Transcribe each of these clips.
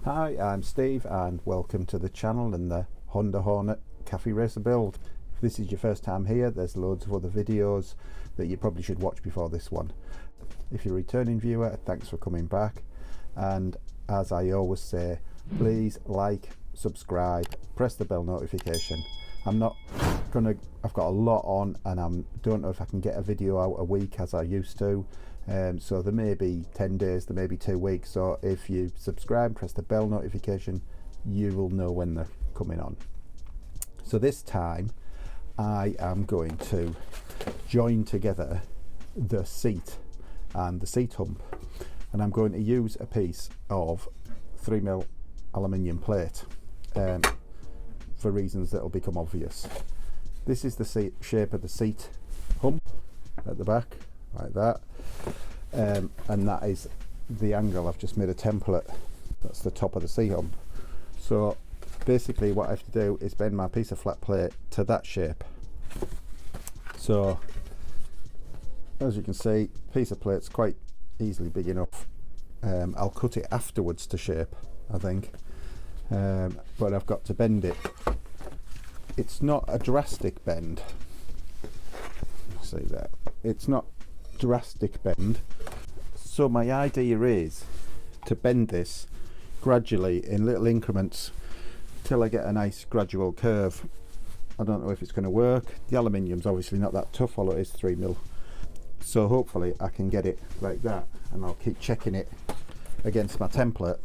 Hi, I'm Steve and welcome to the channel and the Honda Hornet Café Racer build. If this is your first time here, there's loads of other videos that you probably should watch before this one. If you're a returning viewer, thanks for coming back, and as I always say, please like, subscribe, press the bell notification. I've got a lot on and I don't know if I can get a video out a week as I used to. So there may be 10 days, there may be 2 weeks, so if you subscribe, press the bell notification, you will know when they're coming on. So this time I am going to join together the seat and the seat hump, and I'm going to use a piece of 3mm aluminium plate for reasons that will become obvious. This is the shape of the seat hump at the back, like that. And that is the angle. I've just made a template. That's the top of the seat hump. So basically what I have to do is bend my piece of flat plate to that shape. So as you can see, piece of plate's quite easily big enough. I'll cut it afterwards to shape, I think, but I've got to bend it. It's not a drastic bend. See that? It's not drastic bend. So my idea is to bend this gradually in little increments till I get a nice gradual curve. I don't know if it's going to work. The aluminium's obviously not that tough, although it is 3mm. So hopefully I can get it like that, and I'll keep checking it against my template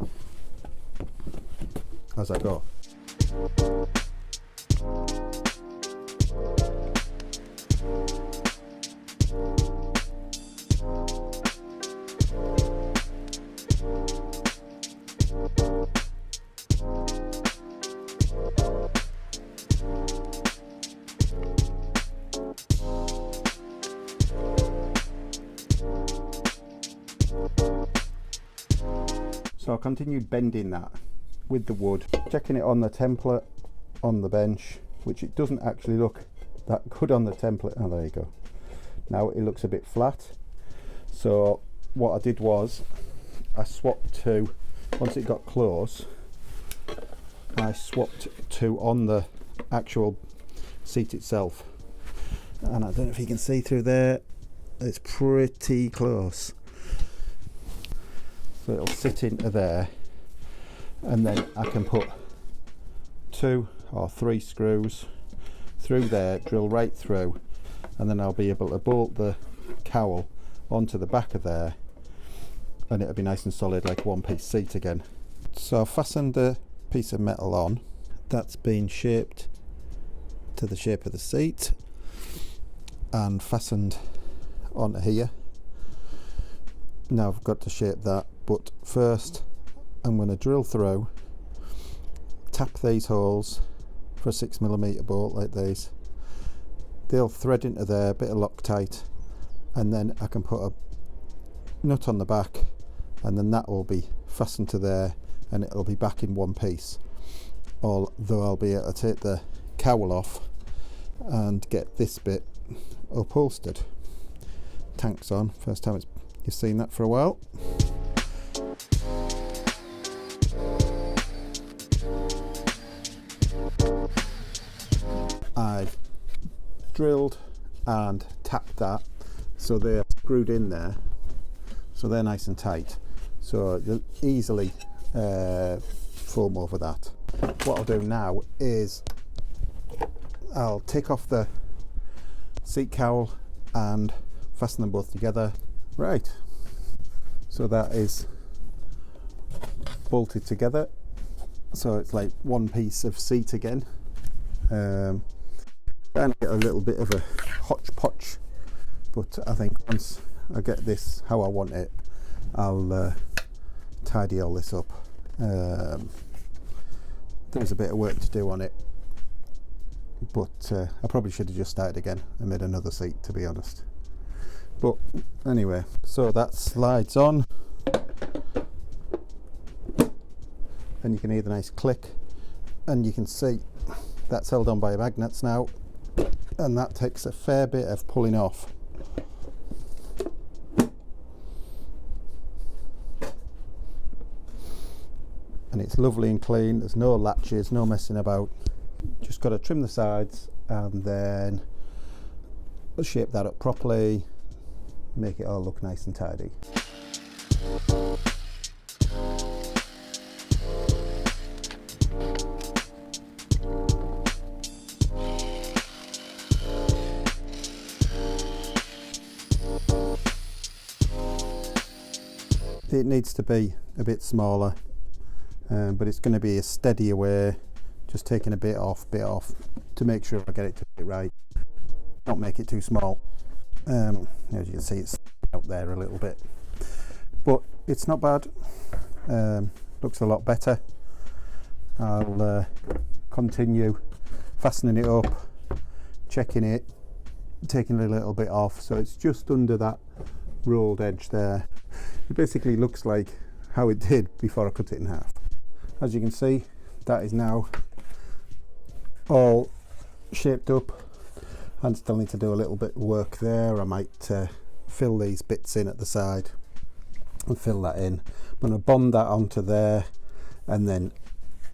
as I go. So I continued bending that with the wood, checking it on the template on the bench, which it doesn't actually look that good on the template. Oh, there you go. Now it looks a bit flat. So what I did was I swapped to, once it got close, I swapped to on the actual seat itself. And I don't know if you can see through there, it's pretty close. So it'll sit into there, and then I can put 2 or 3 screws through there, drill right through, and then I'll be able to bolt the cowl onto the back of there, and it'll be nice and solid like one piece seat again. So I've fastened the piece of metal on. That's been shaped to the shape of the seat and fastened onto here. Now I've got to shape that, but first I'm going to drill through, tap these holes for a 6mm bolt like these. They'll thread into there, a bit of Loctite, and then I can put a nut on the back, and then that will be fastened to there, and it'll be back in one piece. Although I'll be able to take the cowl off and get this bit upholstered. Tanks on, first time you've seen that for a while. I've drilled and tapped that so they're screwed in there, so they're nice and tight, so you'll easily foam over that. What I'll do now is I'll take off the seat cowl and fasten them both together. Right, so that is bolted together, so it's like one piece of seat again. And get a little bit of a hodgepodge, but I think once I get this how I want it, I'll tidy all this up. There's a bit of work to do on it, but I probably should have just started again and made another seat, to be honest. But anyway, so that slides on, and you can hear the nice click, and you can see that's held on by magnets now, and that takes a fair bit of pulling off. and it's lovely and clean. There's no latches, no messing about. Just got to trim the sides and then shape that up properly, make it all look nice and tidy. It needs to be a bit smaller, but it's going to be a steadier way, just taking a bit off to make sure I get it to fit right, not make it too small. As you can see, it's out there a little bit, but it's not bad. Looks a lot better. I'll continue fastening it up, checking it, taking a little bit off, so it's just under that rolled edge there. It basically looks like how it did before I cut it in half. As you can see, that is now all shaped up. I still need to do a little bit of work there. I might fill these bits in at the side and fill that in. I'm going to bond that onto there, and then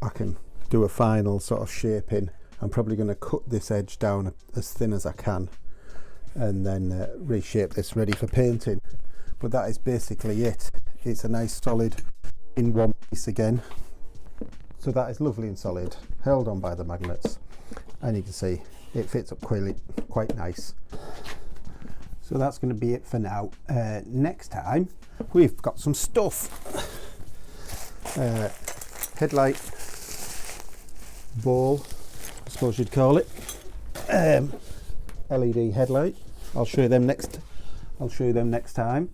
I can do a final sort of shaping. I'm probably going to cut this edge down as thin as I can and then reshape this ready for painting. But that is basically it. It's a nice solid in one piece again. So that is lovely and solid, held on by the magnets, and you can see it fits up quite nice. So that's going to be it for now. Next time we've got some stuff. Headlight ball, I suppose you'd call it. LED headlight. I'll show you them next time.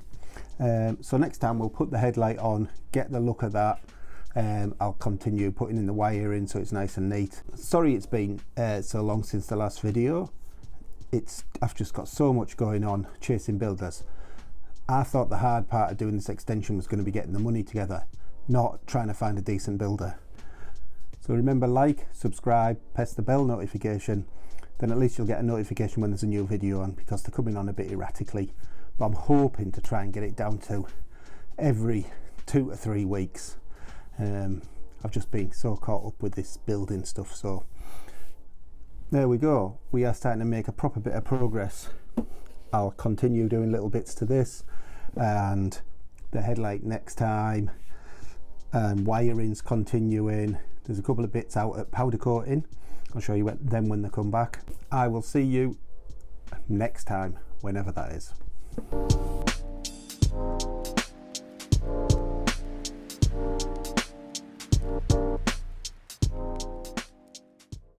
So next time we'll put the headlight on, get the look of that. I'll continue putting in the wire in so it's nice and neat. Sorry it's been so long since the last video. I've just got so much going on chasing builders. I thought the hard part of doing this extension was going to be getting the money together, not trying to find a decent builder. So remember, like, subscribe, press the bell notification, then at least you'll get a notification when there's a new video on, because they're coming on a bit erratically. But I'm hoping to try and get it down to every 2 to 3 weeks. I've just been so caught up with this building stuff, so there we go. We are starting to make a proper bit of progress. I'll continue doing little bits to this and the headlight next time, and wiring's continuing. There's a couple of bits out at powder coating. I'll show you them when they come back. I will see you next time, whenever that is.